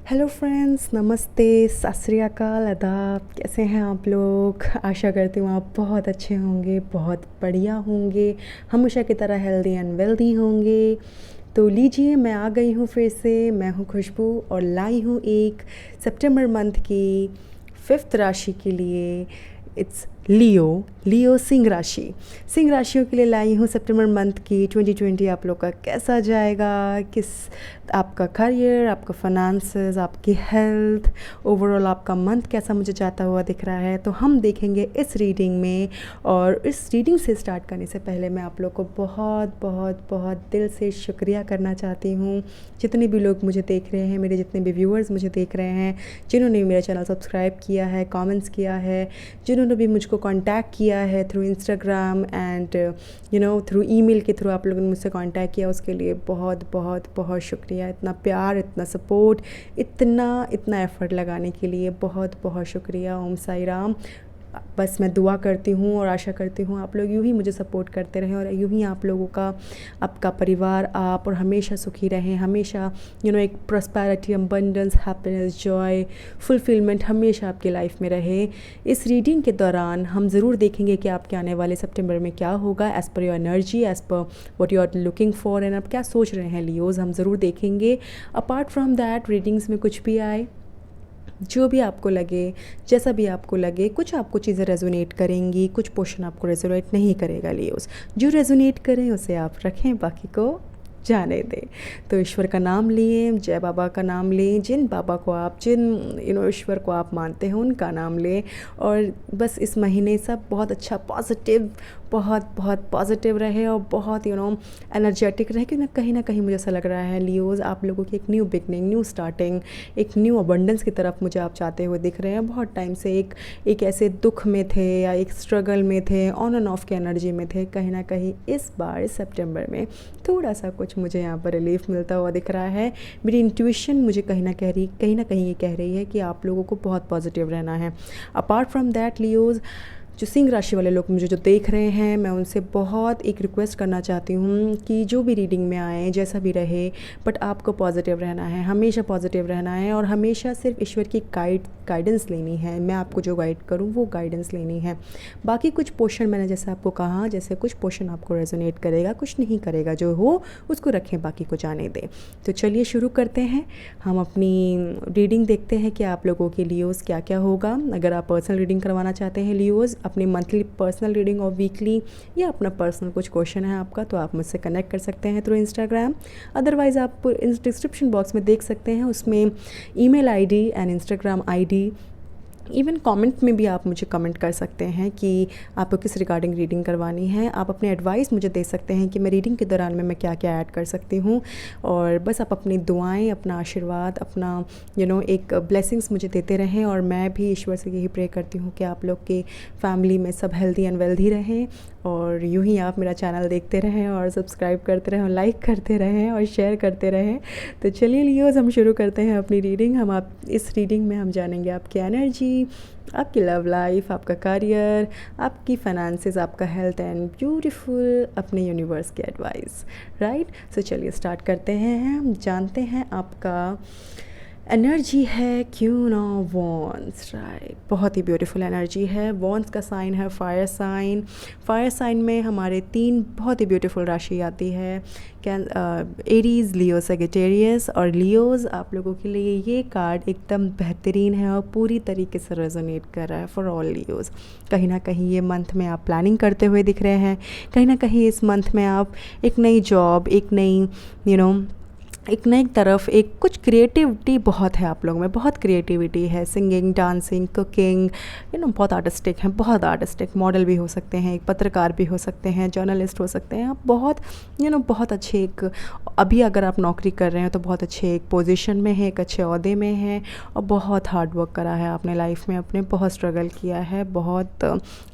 Hello friends, नमस्ते, सत श्री अकाल, आदाब। कैसे हैं आप लोग? आशा करती हूँ आप बहुत अच्छे होंगे, बहुत बढ़िया होंगे, हमेशा की तरह हेल्दी एंड वेल्दी होंगे। तो लीजिए, मैं आ गई हूँ फिर से। मैं हूँ खुशबू और लाई हूँ एक सितंबर मंथ की 5th राशि के लिए। इट्स लियो सिंह राशि। सिंह राशियों के लिए लाई हूँ सितंबर मंथ की 2020 आप लोग का कैसा जाएगा, किस आपका करियर, आपका फाइनेंसेस, आपकी हेल्थ, ओवरऑल आपका मंथ कैसा मुझे जाता हुआ दिख रहा है, तो हम देखेंगे इस रीडिंग में। और इस रीडिंग से स्टार्ट करने से पहले मैं आप लोग को बहुत बहुत बहुत दिल से शुक्रिया करना चाहती हूँ। जितने भी लोग मुझे देख रहे हैं, मेरे जितने भी व्यूअर्स मुझे देख रहे हैं, जिन्होंने मेरा चैनल सब्सक्राइब किया है, कमेंट्स किया है, जिन्होंने भी मुझको कांटेक्ट किया है through Instagram and through email के थ्रू आप लोगों ने मुझसे कांटेक्ट किया, उसके लिए बहुत बहुत बहुत शुक्रिया। इतना प्यार, इतना सपोर्ट, इतना एफ़र्ट लगाने के लिए बहुत बहुत शुक्रिया। ओम साई राम। बस मैं दुआ करती हूँ और आशा करती हूँ आप लोग यूँ ही मुझे सपोर्ट करते रहें और यूँ ही आप लोगों का, आपका परिवार, आप और हमेशा सुखी रहें, हमेशा एक prosperity, abundance, happiness, Joy, fulfilment हमेशा आपकी लाइफ में रहे। इस रीडिंग के दौरान हम ज़रूर देखेंगे कि आपके आने वाले सितंबर में क्या होगा, as per your energy, as per what you are looking for, and आप क्या सोच रहे हैं लियोज़, हम ज़रूर देखेंगे। अपार्ट फ्रॉम दैट, रीडिंग्स में कुछ भी आए, जो भी आपको लगे, जैसा भी आपको लगे, कुछ आपको चीज़ें रेजोनेट करेंगी, कुछ पोर्शन आपको रेजोनेट नहीं करेगा लियोस। जो रेजोनेट करें उसे आप रखें, बाकी को जाने दें। तो ईश्वर का नाम लिए, जय बाबा का नाम लें, जिन बाबा को आप, जिन ईश्वर को आप मानते हैं उनका नाम लें। और बस इस महीने सब बहुत अच्छा पॉजिटिव, बहुत बहुत पॉजिटिव रहे और बहुत एनर्जेटिक रहे, क्योंकि कहीं ना कहीं मुझे ऐसा लग रहा है लियोज़, आप लोगों की एक न्यू बिगनिंग, न्यू स्टार्टिंग, एक न्यू अबंडेंस की तरफ मुझे आप जाते हुए दिख रहे हैं। बहुत टाइम से एक ऐसे दुख में थे या एक स्ट्रगल में थे, ऑन एंड ऑफ की एनर्जी में थे। कहीं ना कहीं इस बार सितंबर में थोड़ा सा कुछ मुझे यहाँ पर रिलीफ मिलता हुआ दिख रहा है। मेरी इंट्यूशन मुझे कहीं ना कहीं ये कह रही है कि आप लोगों को बहुत पॉजिटिव रहना है। अपार्ट फ्रॉम दैट लियोज़, जो सिंह राशि वाले लोग मुझे जो देख रहे हैं, मैं उनसे बहुत एक रिक्वेस्ट करना चाहती हूँ कि जो भी रीडिंग में आए, जैसा भी रहे, बट आपको पॉजिटिव रहना है, हमेशा पॉजिटिव रहना है और हमेशा सिर्फ ईश्वर की गाइडेंस लेनी है। मैं आपको जो गाइड करूँ वो गाइडेंस लेनी है। बाकी कुछ पोर्शन मैंने जैसे आपको कहा, जैसे कुछ पोर्शन आपको रेजोनेट करेगा, कुछ नहीं करेगा, जो हो उसको रखें, बाकी को जाने दें। तो चलिए शुरू करते हैं। हम अपनी रीडिंग देखते हैं कि आप लोगों के लियोज़ क्या क्या होगा। अगर आप पर्सनल रीडिंग करवाना चाहते हैं लियोज़, अपनी मंथली पर्सनल रीडिंग और वीकली, या अपना पर्सनल कुछ क्वेश्चन है आपका, तो आप मुझसे कनेक्ट कर सकते हैं थ्रू इंस्टाग्राम। अदरवाइज़ आप डिस्क्रिप्शन बॉक्स में देख सकते हैं, उसमें email ID and Instagram ID, even comment में भी आप मुझे कमेंट कर सकते हैं कि आपको किस रिगार्डिंग रीडिंग करवानी है। आप अपने एडवाइस मुझे दे सकते हैं कि मैं रीडिंग के दौरान में मैं क्या क्या ऐड कर सकती हूँ। और बस आप अपनी दुआएं, अपना आशीर्वाद, अपना एक ब्लेसिंग्स मुझे देते रहें। और मैं भी ईश्वर से यही प्रे करती हूँ कि आप लोग के फैमिली में सब हेल्दी एंड वेल्दी रहें, और यूँ ही आप मेरा चैनल देखते रहें और सब्सक्राइब करते रहें और लाइक करते रहें और शेयर करते रहें। तो चलिए लियोज़, हम शुरू करते हैं अपनी रीडिंग। इस रीडिंग में हम जानेंगे आपकी एनर्जी, आपकी लव लाइफ, आपका करियर, आपकी फाइनेंसेस, आपका हेल्थ एंड ब्यूटीफुल अपने यूनिवर्स के एडवाइस, राइट। सो चलिए स्टार्ट करते हैं। हम जानते हैं आपका एनर्जी है क्वीन ऑफ वॉन्ड्स, राइट। बहुत ही ब्यूटीफुल एनर्जी है। वॉन्ड्स का साइन है फायर साइन। फायर साइन में हमारे 3 बहुत ही ब्यूटीफुल राशि आती है, एरीज, लियो, सैजिटेरियस। और लियोज़, आप लोगों के लिए ये कार्ड एकदम बेहतरीन है और पूरी तरीके से रेजोनेट कर रहा है फॉर ऑल लियोज़। कहीं ना कहीं ये मंथ में आप प्लानिंग करते हुए दिख रहे हैं। कहीं ना कहीं इस मंथ में आप एक नई जॉब, एक नई एक नई तरफ, एक कुछ क्रिएटिविटी बहुत है आप लोगों में, बहुत क्रिएटिविटी है। सिंगिंग, डांसिंग, कुकिंग, बहुत आर्टिस्टिक हैं, बहुत आर्टिस्टिक। मॉडल भी हो सकते हैं, एक पत्रकार भी हो सकते हैं, जर्नलिस्ट हो सकते हैं। आप बहुत बहुत अच्छे एक, अभी अगर आप नौकरी कर रहे हैं तो बहुत अच्छे एक पोजीशन में है, एक अच्छे ओहदे में है, और बहुत हार्ड वर्क करा है आपने लाइफ में, अपने बहुत स्ट्रगल किया है, बहुत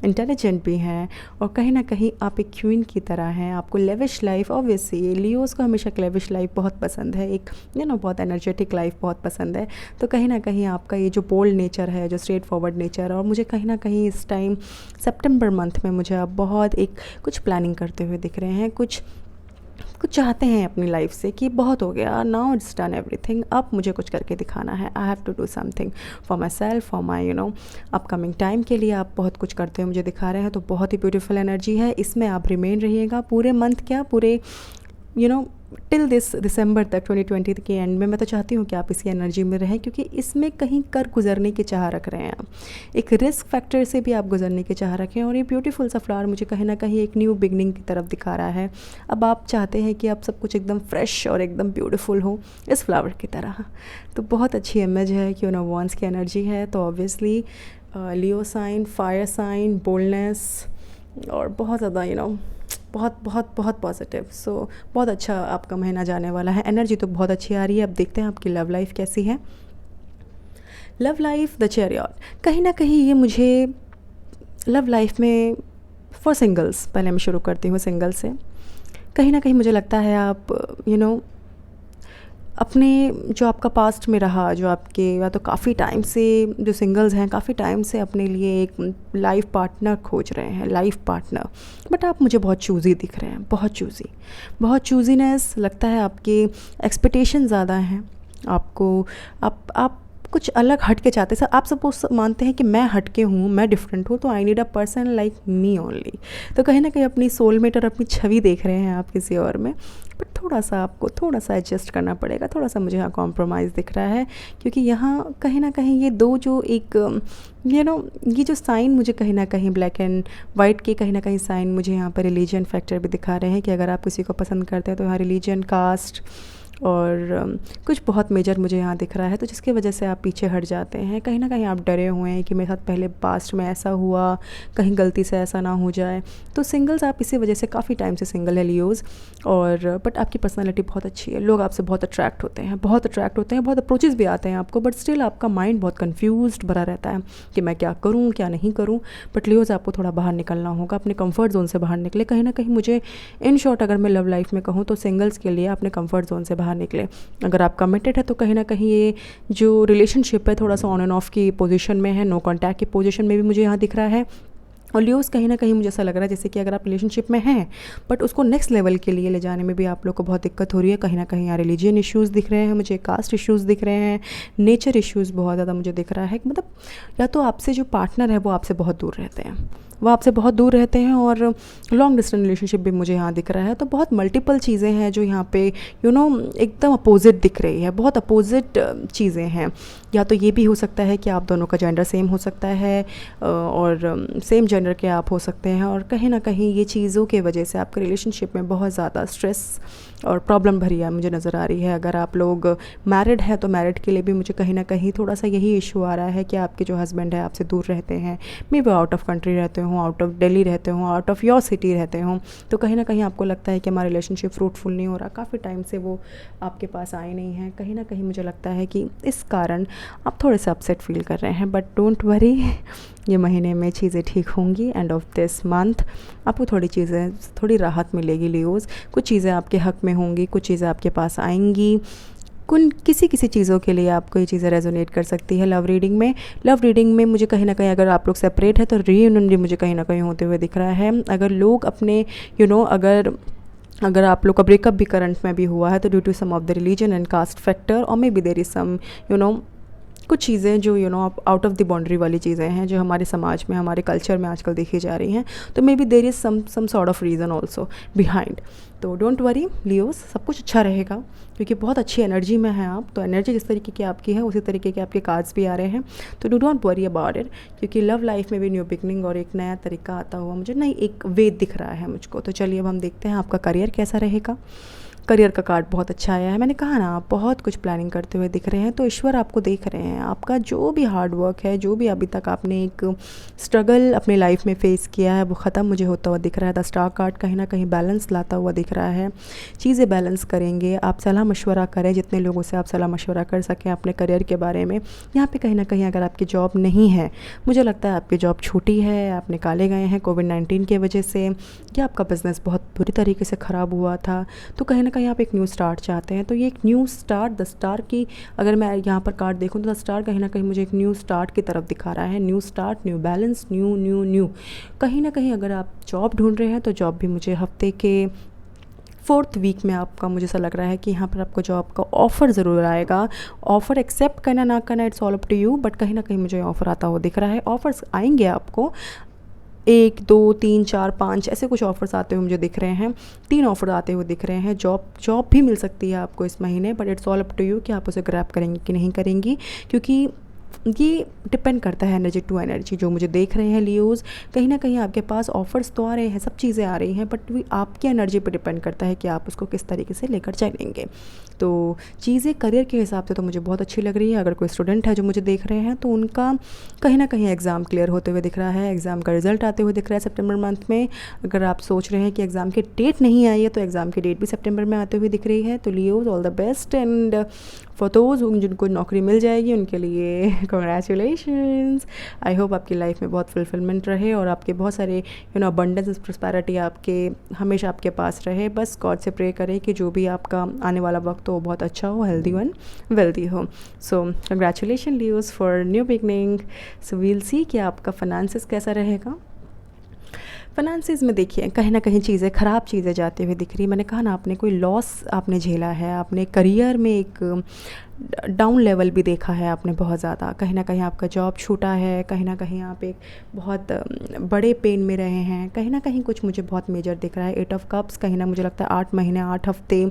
इंटेलिजेंट भी हैं। और कहीं ना कहीं आप एक क्वीन की तरह हैं। आपको लेविश लाइफ, ऑब्वियसली लियोज़ को हमेशा लेविश लाइफ बहुत पसंद है, एक बहुत एनर्जेटिक लाइफ बहुत पसंद है। तो कहीं ना कहीं आपका ये जो बोल्ड नेचर है, जो स्ट्रेट फॉरवर्ड नेचर है, और मुझे कहीं ना कहीं इस टाइम सितंबर मंथ में मुझे आप बहुत एक कुछ प्लानिंग करते हुए दिख रहे हैं, कुछ कुछ चाहते हैं अपनी लाइफ से कि बहुत हो गया, नाउ इट्स डन एवरीथिंग, अब मुझे कुछ करके दिखाना है, I have to do something for myself, for my upcoming time के लिए आप बहुत कुछ करते हुए मुझे दिखा रहे हैं। तो बहुत ही ब्यूटीफुल एनर्जी है, इसमें आप रिमेन रहिएगा पूरे मंथ, क्या पूरे टिल दिस दिसंबर तक 2020 के एंड में। मैं तो चाहती हूँ कि आप इसी एनर्जी में रहें, क्योंकि इसमें कहीं कर गुजरने की चाह रख रहे हैं आप, एक रिस्क फैक्टर से भी आप गुजरने की चाह रखें। और ये ब्यूटीफुल सा फ्लावर मुझे कहीं ना कहीं एक न्यू बिगनिंग की तरफ दिखा रहा है। अब आप चाहते हैं कि आप सब कुछ एकदम फ्रेश और एकदम ब्यूटीफुल हो इस फ्लावर की तरह। तो बहुत अच्छी इमेज है कि वॉन्स की एनर्जी है। तो ऑब्वियसली लियो साइन, फायर साइन, बोल्डनेस और बहुत ज़्यादा बहुत बहुत बहुत पॉजिटिव। सो बहुत अच्छा आपका महीना जाने वाला है, एनर्जी तो बहुत अच्छी आ रही है। अब देखते हैं आपकी लव लाइफ कैसी है। लव लाइफ, द चैरियट, कहीं ना कहीं ये मुझे लव लाइफ में फॉर सिंगल्स, पहले मैं शुरू करती हूँ सिंगल से। कहीं ना कहीं मुझे लगता है आप अपने जो आपका पास्ट में रहा, जो आपके या तो काफ़ी टाइम से जो सिंगल्स हैं काफ़ी टाइम से अपने लिए एक लाइफ पार्टनर खोज रहे हैं, लाइफ पार्टनर, बट आप मुझे बहुत चूज़ी दिख रहे हैं, बहुत चूज़ी, बहुत चूज़ीनेस लगता है। आपके एक्सपेक्टेशन ज़्यादा हैं, आपको आप कुछ अलग हट के चाहते हैं। सर आप सपोज मानते हैं कि मैं हटके हूँ, मैं डिफरेंट हूँ, तो I need a person like me only. तो कहीं ना कहीं अपनी सोलमेट और अपनी छवि देख रहे हैं आप किसी और में, बट थोड़ा सा आपको थोड़ा सा एडजस्ट करना पड़ेगा, थोड़ा सा मुझे यहाँ कॉम्प्रोमाइज़ दिख रहा है। क्योंकि यहाँ कहीं ना कहीं ये दो जो एक ये जो साइन मुझे कहीं ना कहीं ब्लैक एंड वाइट के कहीं ना कहीं साइन मुझे यहाँ पर रिलीजन फैक्टर भी दिखा रहे हैं कि अगर आप किसी को पसंद करते हैं तो यहाँ रिलीजन, कास्ट और कुछ बहुत मेजर मुझे यहाँ दिख रहा है। तो जिसकी वजह से आप पीछे हट जाते हैं, कहीं ना कहीं आप डरे हुए हैं कि मेरे साथ पहले पास्ट में ऐसा हुआ, कहीं गलती से ऐसा ना हो जाए। तो सिंगल्स आप इसी वजह से काफ़ी टाइम से सिंगल है लियोज़, और बट आपकी पर्सनालिटी बहुत अच्छी है, लोग आपसे बहुत अट्रैक्ट होते हैं, बहुत अट्रैक्ट होते हैं, बहुत अप्रोचेस भी आते हैं आपको, बट स्टिल आपका माइंड बहुत कन्फ्यूज्ड भरा रहता है कि मैं क्या करूँ क्या नहीं करूँ। बट लियोज़ आपको थोड़ा बाहर निकलना होगा, अपने कंफर्ट जोन से बाहर निकले। कहीं ना कहीं मुझे इन शॉर्ट अगर मैं लव लाइफ में कहूँ तो सिंगल्स के लिए अपने कंफर्ट जोन से बाहर निकले। अगर आप कमिटेड है तो कहीं ना कहीं ये जो रिलेशनशिप है थोड़ा सा ऑन एंड ऑफ की पोजीशन में है, नो कॉन्टैक्ट की पोजीशन में भी मुझे यहाँ दिख रहा है। और लियोज़ कहीं ना कहीं मुझे ऐसा लग रहा है जैसे कि अगर आप रिलेशनशिप में हैं बट उसको नेक्स्ट लेवल के लिए ले जाने में भी आप लोग को बहुत दिक्कत हो रही है। कहीं ना कहीं यहाँ रिलीजियन इश्यूज़ दिख रहे हैं मुझे, कास्ट इश्यूज़ दिख रहे हैं, नेचर इश्यूज़ बहुत ज़्यादा मुझे दिख रहा है। मतलब या तो आपसे जो पार्टनर है वो आपसे बहुत दूर रहते हैं, वो आपसे बहुत दूर रहते हैं, और लॉन्ग डिस्टेंस रिलेशनशिप भी मुझे यहाँ दिख रहा है। तो बहुत मल्टीपल चीज़ें हैं जो यहाँ पे एकदम अपोजिट दिख रही है, बहुत अपोजिट चीज़ें हैं। या तो ये भी हो सकता है कि आप दोनों का जेंडर सेम हो सकता है और सेम जेंडर के आप हो सकते हैं, और कहीं ना कहीं ये चीज़ों के वजह से आपके रिलेशनशिप में बहुत ज़्यादा स्ट्रेस और प्रॉब्लम भरी है मुझे नज़र आ रही है। अगर आप लोग मैरिड हैं तो मैरिड के लिए भी मुझे कहीं ना कहीं थोड़ा सा यही इशू आ रहा है कि आपके जो हस्बैंड है आपसे दूर रहते हैं, may be out of country रहते हों, आउट ऑफ दिल्ली रहते हों, आउट ऑफ योर सिटी रहते हों। तो कहीं ना कहीं आपको लगता है कि हमारा रिलेशनशिप फ्रूटफुल नहीं हो रहा, काफ़ी टाइम से वो आपके पास आए नहीं हैं। कहीं ना कहीं मुझे लगता है कि इस कारण आप थोड़े से अपसेट फील कर रहे हैं, बट डोंट वरी, ये महीने में चीज़ें ठीक होंगी। एंड ऑफ दिस मंथ आपको थोड़ी राहत मिलेगी लियोज़, कुछ चीज़ें आपके हक़ में होंगी, कुछ चीज़ें आपके पास आएंगी। किसी चीज़ों के लिए आपको ये चीज़ें रेजोनेट कर सकती है। लव रीडिंग में मुझे कहीं ना कहीं अगर आप लोग सेपरेट है तो रीयूनियन भी मुझे कहीं ना कहीं होते हुए दिख रहा है। अगर लोग अपने अगर आप लोग का ब्रेकअप भी करंट में भी हुआ है तो due to some of the religion and caste factor, और may B there is some कुछ चीज़ें जो आउट ऑफ द बाउंड्री वाली चीज़ें हैं जो हमारे समाज में, हमारे कल्चर में आजकल देखी जा रही हैं। तो may be there is some sort of reason also behind. तो डोंट वरी लियोज़, सब कुछ अच्छा रहेगा क्योंकि बहुत अच्छी एनर्जी में हैं आप। तो एनर्जी जिस तरीके की आपकी है उसी तरीके के आपके कार्ड्स भी आ रहे हैं। तो do not worry about it, क्योंकि लव लाइफ में भी न्यू बिगनिंग और एक नया तरीका आता हुआ मुझे नहीं एक वे दिख रहा है मुझको। तो चलिए अब हम देखते हैं आपका करियर कैसा रहेगा। करियर का कार्ड बहुत अच्छा आया है। मैंने कहा ना आप बहुत कुछ प्लानिंग करते हुए दिख रहे हैं, तो ईश्वर आपको देख रहे हैं। आपका जो भी हार्ड वर्क है, जो भी अभी तक आपने एक स्ट्रगल अपनी लाइफ में फेस किया है वो ख़त्म मुझे होता हुआ दिख रहा है। द स्टार कार्ड कहीं ना कहीं बैलेंस लाता हुआ दिख रहा है, चीज़ें बैलेंस करेंगे। आप सलाह मशवरा करें, जितने लोगों से आप सलाह मशवरा कर सकें अपने करियर के बारे में। यहाँ पर कहीं ना कहीं अगर आपकी जॉब नहीं है, मुझे लगता है आपकी जॉब छूटी है, आप निकाले गए हैं कोविड-19 की वजह से, या आपका बिज़नेस बहुत बुरी तरीके से ख़राब हुआ था, तो कहीं ना कहीं आप एक न्यू स्टार्ट चाहते हैं। तो ये एक न्यू स्टार्ट, द स्टार की अगर मैं यहाँ पर कार्ड देखूँ तो द स्टार कहीं ना कहीं मुझे एक न्यू स्टार्ट की तरफ दिखा रहा है। New start, new balance, new कहीं ना कहीं अगर आप जॉब ढूंढ रहे हैं तो जॉब भी मुझे हफ्ते के 4th वीक में आपका मुझे ऐसा लग रहा है कि यहाँ पर आपको जॉब का ऑफ़र ज़रूर आएगा। ऑफ़र एक्सेप्ट करना ना करना it's all up to you, but कहीं ना कहीं मुझे ऑफ़र आता हुआ दिख रहा है। ऑफ़र्स आएंगे आपको, 1 2 3 4 5 ऐसे कुछ ऑफ़र्स आते हुए मुझे दिख रहे हैं। 3 ऑफ़र आते हुए दिख रहे हैं। जॉब भी मिल सकती है आपको इस महीने, but it's all up to you कि आप उसे ग्रैब करेंगे कि नहीं करेंगी, क्योंकि ये डिपेंड करता है एनर्जी टू एनर्जी। जो मुझे देख रहे हैं लियोज़, कहीं ना कहीं आपके पास ऑफ़र्स तो आ रहे हैं, सब चीज़ें आ रही हैं, बट भी आपकी एनर्जी पर डिपेंड करता है कि आप उसको किस तरीके से लेकर चलेंगे। तो चीज़ें करियर के हिसाब से तो मुझे बहुत अच्छी लग रही है। अगर कोई स्टूडेंट है जो मुझे देख रहे हैं तो उनका कहीं ना कहीं एग्ज़ाम क्लियर होते हुए दिख रहा है, एग्ज़ाम का रिज़ल्ट आते हुए दिख रहा है सितंबर मंथ में। अगर आप सोच रहे हैं कि एग्ज़ाम की डेट नहीं आई है तो एग्ज़ाम की डेट भी सितंबर में आते हुए दिख रही है। तो Leos, all the best, and for those जिनको नौकरी मिल जाएगी उनके लिए कंग्रेचुलेशंस। आई होप आपकी लाइफ में बहुत फुलफिलमेंट रहे और आपके बहुत सारे अबंडेंस प्रॉस्पेरिटी आपके हमेशा आपके पास रहे। बस गॉड से प्रे करें कि जो भी आपका आने वाला वक्त हो वो बहुत अच्छा हो, हेल्दी वन, वेल्दी हो। So congratulation Leos for new beginning. So we'll see कि आपका फाइनेंसेस कैसा रहेगा। फाइनेंसिस में देखिए कहीं ना कहीं चीज़ें ख़राब चीज़ें जाती हुई दिख रही। मैंने कहा ना, आपने कोई लॉस आपने झेला है, आपने करियर में एक डाउन लेवल भी देखा है आपने बहुत ज़्यादा। कहीं ना कहीं आपका जॉब छूटा है, कहीं ना कहीं आप एक बहुत बड़े पेन में रहे हैं, कहीं ना कहीं कुछ मुझे बहुत मेजर दिख रहा है। 8 ऑफ कप्स, कहीं ना मुझे लगता है 8 महीने 8 हफ्ते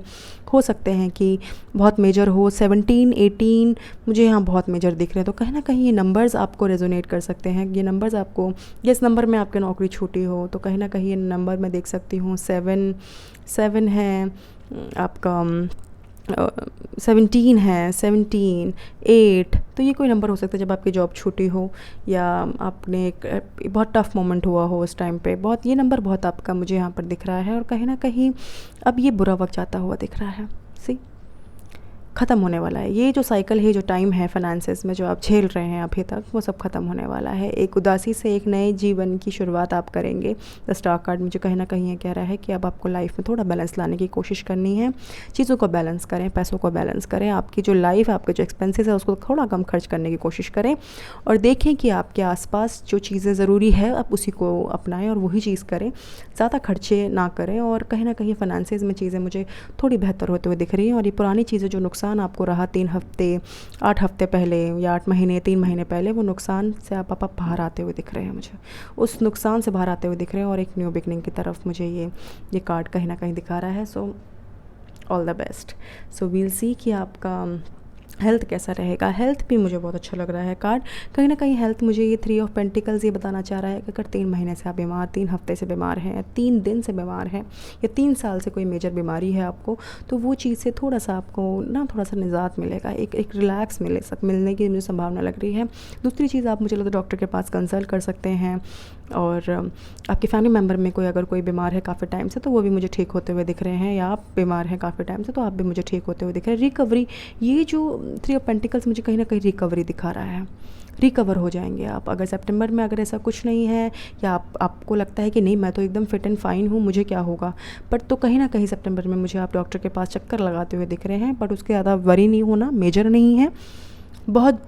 हो सकते हैं कि बहुत मेजर हो। 17 18 मुझे यहाँ बहुत मेजर दिख रहे हैं। तो कहीं ना कहीं ये नंबर्स आपको रेजोनेट कर सकते हैं। ये नंबर्स आपको, जिस नंबर में आपकी नौकरी छूटी हो, तो कहीं ना कहीं ये नंबर मैं देख सकती हूँ 7 है आपका, 17 है, 17 8, तो ये कोई नंबर हो सकता है जब आपकी जॉब छूटी हो या आपने एक बहुत टफ मोमेंट हुआ हो उस टाइम पे। बहुत ये नंबर बहुत आपका मुझे यहाँ पर दिख रहा है और कहीं ना कहीं अब ये बुरा वक्त जाता हुआ दिख रहा है। सी ख़त्म होने वाला है ये जो साइकिल है, जो टाइम है फाइनेंसेस में जो आप झेल रहे हैं अभी तक, वो सब ख़त्म होने वाला है। एक उदासी से एक नए जीवन की शुरुआत आप करेंगे। द स्टार कार्ड मुझे कहीं ना कहीं ये कह रहा है कि अब आपको लाइफ में थोड़ा बैलेंस लाने की कोशिश करनी है। चीज़ों को बैलेंस करें, पैसों को बैलेंस करें, आपकी जो लाइफ, आपके जो एक्सपेंसेस है उसको थोड़ा कम खर्च करने की कोशिश करें और देखें कि आपके आसपास जो चीज़ें ज़रूरी है आप उसी को अपनाएं और वही चीज़ करें, ज़्यादा खर्चे ना करें। और कहीं ना कहीं फाइनेंसेस में चीज़ें मुझे थोड़ी बेहतर होते हुए दिख रही हैं और ये पुरानी चीज़ें जो नुकसान आपको रहा 3 हफ्ते 8 हफ्ते पहले या 8 महीने 3 महीने पहले, वो नुकसान से आप बाहर आते हुए दिख रहे हैं। मुझे उस नुकसान से बाहर आते हुए दिख रहे हैं और एक न्यू बिगनिंग की तरफ मुझे ये कार्ड कहीं ना कहीं दिखा रहा है। So all the best. So we'll see कि आपका हेल्थ कैसा रहेगा। हेल्थ भी मुझे बहुत अच्छा लग रहा है कार्ड। कहीं ना कहीं हेल्थ मुझे ये 3 ऑफ पेंटिकल्स ये बताना चाह रहा है कि अगर 3 महीने से आप बीमार, 3 हफ्ते से बीमार हैं, 3 दिन से बीमार हैं या 3 साल से कोई मेजर बीमारी है आपको, तो वो चीज़ से थोड़ा सा आपको थोड़ा सा निजात मिलेगा, एक रिलैक्स मिलने की मुझे संभावना लग रही है। दूसरी चीज़, आप मुझे लगता है डॉक्टर के पास कंसल्ट कर सकते हैं और आपके फैमिली मेम्बर में अगर कोई बीमार है काफ़ी टाइम से तो वो भी मुझे ठीक होते हुए दिख रहे हैं, या आप बीमार हैं काफ़ी टाइम से तो आप भी मुझे ठीक होते हुए दिख रहे हैं। रिकवरी, ये जो 3 ऑफ पेंटिकल्स मुझे कहीं ना कहीं रिकवरी दिखा रहा है। रिकवर हो जाएंगे आप। अगर सितंबर में अगर ऐसा कुछ नहीं है या आपको लगता है कि नहीं मैं तो एकदम फिट एंड फाइन हूँ, मुझे क्या होगा, बट तो कहीं ना कहीं सितंबर में मुझे आप डॉक्टर के पास चक्कर लगाते हुए दिख रहे हैं। बट उसके ज़्यादा वरी नहीं होना, मेजर नहीं है, बहुत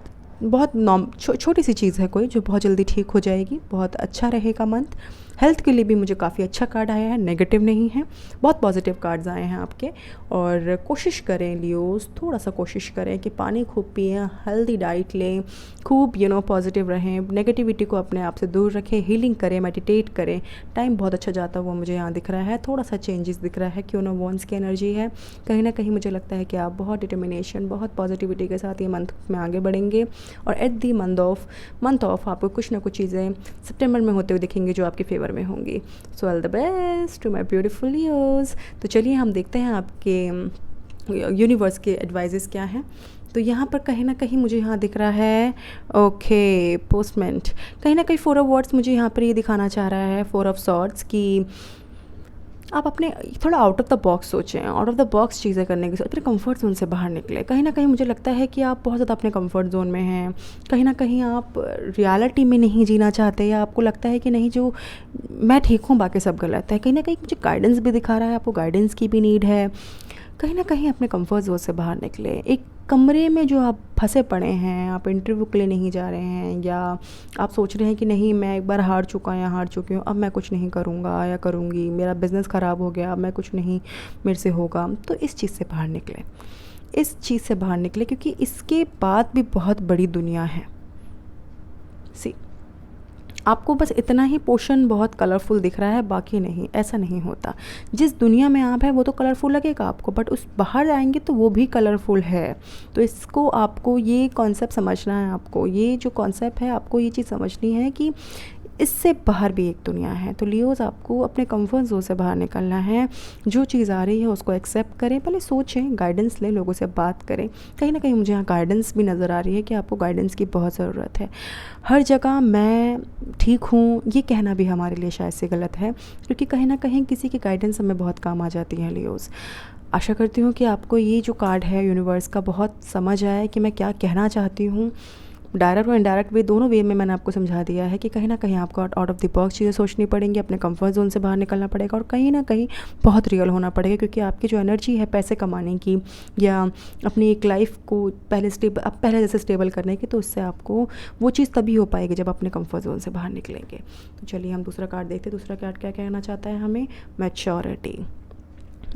छोटी सी चीज़ है कोई जो बहुत जल्दी ठीक हो जाएगी। बहुत अच्छा रहेगा मंथ। हेल्थ के लिए भी मुझे काफ़ी अच्छा कार्ड आया है, नेगेटिव नहीं है, बहुत पॉजिटिव कार्ड्स आए हैं आपके। और कोशिश करें लियोज़, थोड़ा सा कोशिश करें कि पानी खूब पिएं, हेल्दी डाइट लें, खूब पॉजिटिव रहें, नेगेटिविटी को अपने आप से दूर रखें, हीलिंग करें, मेडिटेट करें। टाइम बहुत अच्छा जाता हुआ मुझे यहाँ दिख रहा है। थोड़ा सा चेंजेस दिख रहा है कि वॉन्स की एनर्जी है। कहीं ना कहीं मुझे लगता है कि आप बहुत डिटर्मिनेशन, बहुत पॉजिटिविटी के साथ ये मंथ में आगे बढ़ेंगे और एट दी मंथ ऑफ आपको कुछ ना कुछ चीज़ें सितंबर में होते हुए दिखेंगे जो आपके फेवर में होंगी। So all the best to my beautiful Leos. तो चलिए हम देखते हैं आपके यूनिवर्स के एडवाइजेस क्या हैं। तो यहाँ पर कहीं ना कहीं मुझे यहाँ दिख रहा है ओके पोस्टमेंट, कहीं ना कहीं 4 ऑफ वर्ड्स मुझे यहाँ पर ये दिखाना चाह रहा है, 4 ऑफ सॉर्ड्स की आप अपने थोड़ा आउट ऑफ द बॉक्स सोचें, आउट ऑफ द बॉक्स चीज़ें करने की सोचें, अपने कंफर्ट जोन से बाहर निकले। कहीं ना कहीं मुझे लगता है कि आप बहुत ज़्यादा अपने कंफर्ट जोन में हैं, कहीं ना कहीं आप रियलिटी में नहीं जीना चाहते या आपको लगता है कि नहीं जो मैं ठीक हूँ बाकी सब गलत है। कहीं ना कहीं मुझे गाइडेंस भी दिखा रहा है, आपको गाइडेंस की भी नीड है। कहीं ना कहीं अपने कंफर्ट जोन से बाहर निकले। एक कमरे में जो आप फंसे पड़े हैं, आप इंटरव्यू के लिए नहीं जा रहे हैं, या आप सोच रहे हैं कि नहीं मैं एक बार हार चुका या हार चुकी हूँ, अब मैं कुछ नहीं करूँगा या करूँगी, मेरा बिज़नेस ख़राब हो गया, अब मैं कुछ नहीं मेरे से होगा, तो इस चीज़ से बाहर निकले, इस चीज़ से बाहर निकले, क्योंकि इसके बाद भी बहुत बड़ी दुनिया है। सी, आपको बस इतना ही पोर्शन बहुत कलरफुल दिख रहा है, बाकी नहीं, ऐसा नहीं होता। जिस दुनिया में आप हैं वो तो कलरफुल लगेगा आपको, बट उस बाहर जाएंगे तो वो भी कलरफुल है। तो इसको आपको ये कॉन्सेप्ट समझना है, आपको ये जो कॉन्सेप्ट है आपको ये चीज़ समझनी है कि इससे बाहर भी एक दुनिया है। तो लियोज़ आपको अपने कंफर्ट जोन से बाहर निकलना है। जो चीज़ आ रही है उसको एक्सेप्ट करें, पहले सोचें, गाइडेंस लें, लोगों से बात करें। कहीं ना कहीं मुझे यहाँ गाइडेंस भी नज़र आ रही है कि आपको गाइडेंस की बहुत ज़रूरत है। हर जगह मैं ठीक हूँ ये कहना भी हमारे लिए शायद से गलत है, क्योंकि कहीं ना कहीं किसी की गाइडेंस हमें बहुत काम आ जाती है। लियोज़, आशा करती हूँ कि आपको ये जो कार्ड है यूनिवर्स का बहुत समझ आया कि मैं क्या कहना चाहती हूँ। डायरेक्ट और इनडायरेक्ट वे, दोनों वे में मैंने आपको समझा दिया है कि कहीं ना कहीं आपको आउट ऑफ द बॉक्स चीज़ें सोचनी पड़ेंगी, अपने कंफर्ट जोन से बाहर निकलना पड़ेगा, और कहीं ना कहीं बहुत रियल होना पड़ेगा, क्योंकि आपकी जो एनर्जी है पैसे कमाने की या अपनी एक लाइफ को पहले जैसे स्टेबल करने की, तो उससे आपको वो चीज़ तभी हो पाएगी जब अपने कंफर्ट जोन से बाहर निकलेंगे। तो चलिए हम दूसरा कार्ड देखते हैं। दूसरा कार्ड क्या कहना चाहता है हमें? मैच्योरिटी।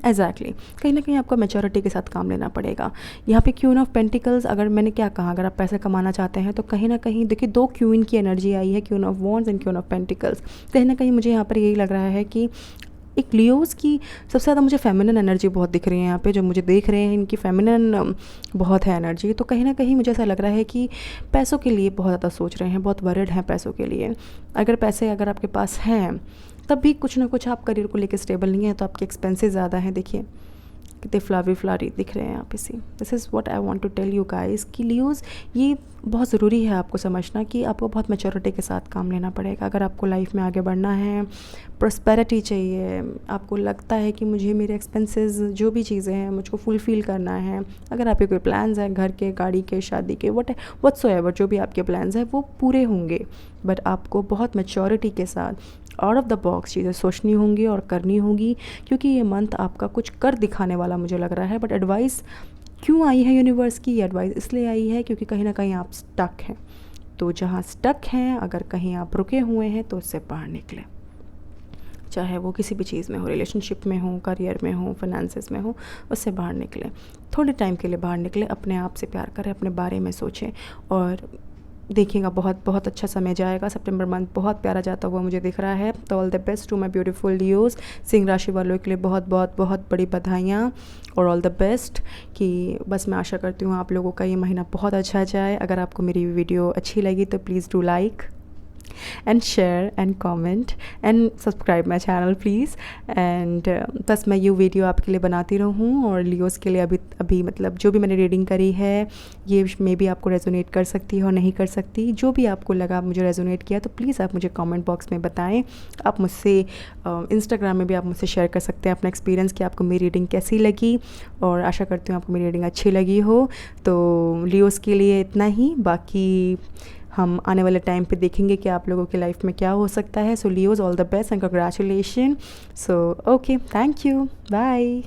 एग्जैक्टली, कहीं ना कहीं आपको मैच्योरिटी के साथ काम लेना पड़ेगा। यहाँ पे क्वीन ऑफ पेंटिकल्स, अगर मैंने क्या कहा, अगर आप पैसे कमाना चाहते हैं तो कहीं ना कहीं देखिए दो क्वीन की एनर्जी आई है, queen of wands and queen of pentacles. कहीं ना कहीं मुझे यहाँ पर यही लग रहा है कि एक लियोज़ की सबसे ज़्यादा मुझे फेमिनिन एनर्जी बहुत दिख रही है यहाँ पे, जो मुझे देख रहे हैं इनकी फेमिनिन बहुत है एनर्जी। तो कहीं ना कहीं मुझे ऐसा लग रहा है कि पैसों के लिए बहुत ज़्यादा सोच रहे हैं, बहुत वरिड हैं पैसों के लिए। अगर आपके पास हैं तब भी कुछ ना कुछ आप करियर को लेकर स्टेबल नहीं है, तो आपके एक्सपेंसेस ज़्यादा हैं। देखिए कितने फ्लावरी दिख रहे हैं आप इसी। This is what I want to tell you guys कि लियोज़, ये बहुत ज़रूरी है आपको समझना कि आपको बहुत मैच्योरिटी के साथ काम लेना पड़ेगा। अगर आपको लाइफ में आगे बढ़ना है, प्रॉस्पेरिटी चाहिए, आपको लगता है कि मुझे मेरे एक्सपेंसेस जो भी चीज़ें हैं मुझको फुलफ़िल करना है, अगर आपके कोई प्लान्स हैं घर के, गाड़ी के, शादी के, व्हाटसोएवर जो भी आपके प्लान्स हैं वो पूरे होंगे, बट आपको बहुत मैच्योरिटी के साथ आउट ऑफ द बॉक्स चीज़ें सोचनी होंगी और करनी होगी, क्योंकि ये मंथ आपका कुछ कर दिखाने वाला मुझे लग रहा है। बट एडवाइस क्यों आई है यूनिवर्स की? ये एडवाइस इसलिए आई है क्योंकि कहीं ना कहीं आप स्टक हैं। तो जहाँ स्टक हैं, अगर कहीं आप रुके हुए हैं तो उससे बाहर निकलें, चाहे वो किसी भी चीज़ में हो, रिलेशनशिप में हो, करियर में हो, फाइनेंसेस में हो, उससे बाहर निकलें। थोड़े टाइम के लिए बाहर निकलें, अपने आप से प्यार करें, अपने बारे में सोचें, और देखिएगा बहुत बहुत अच्छा समय जाएगा। सितंबर मंथ बहुत प्यारा जाता हुआ मुझे दिख रहा है। तो all the best to my beautiful Leos. सिंह राशि वालों के लिए बहुत बहुत बहुत बड़ी बधाइयाँ और ऑल द बेस्ट। कि बस मैं आशा करती हूँ आप लोगों का ये महीना बहुत अच्छा जाए। अगर आपको मेरी वीडियो अच्छी लगी तो please do like and share and comment and subscribe my channel please। and बस मैं ये वीडियो आपके लिए बनाती रहूँ, और लियोज़ के लिए अभी मतलब जो भी मैंने रीडिंग करी है ये मे भी आपको रेजोनेट कर सकती है और नहीं कर सकती। जो भी आपको लगा मुझे रेजोनेट किया तो प्लीज़ आप मुझे कमेंट बॉक्स में बताएं। आप मुझसे इंस्टाग्राम में भी आप मुझसे शेयर कर सकते हैं अपना एक्सपीरियंस कि आपको मेरी रीडिंग कैसी लगी, और आशा करती हूँ आपको मेरी रीडिंग अच्छी लगी हो। तो लियोज़ के लिए इतना ही, बाकी हम आने वाले टाइम पे देखेंगे कि आप लोगों की लाइफ में क्या हो सकता है। So Leos, all the best and congratulation. So okay, thank you, bye.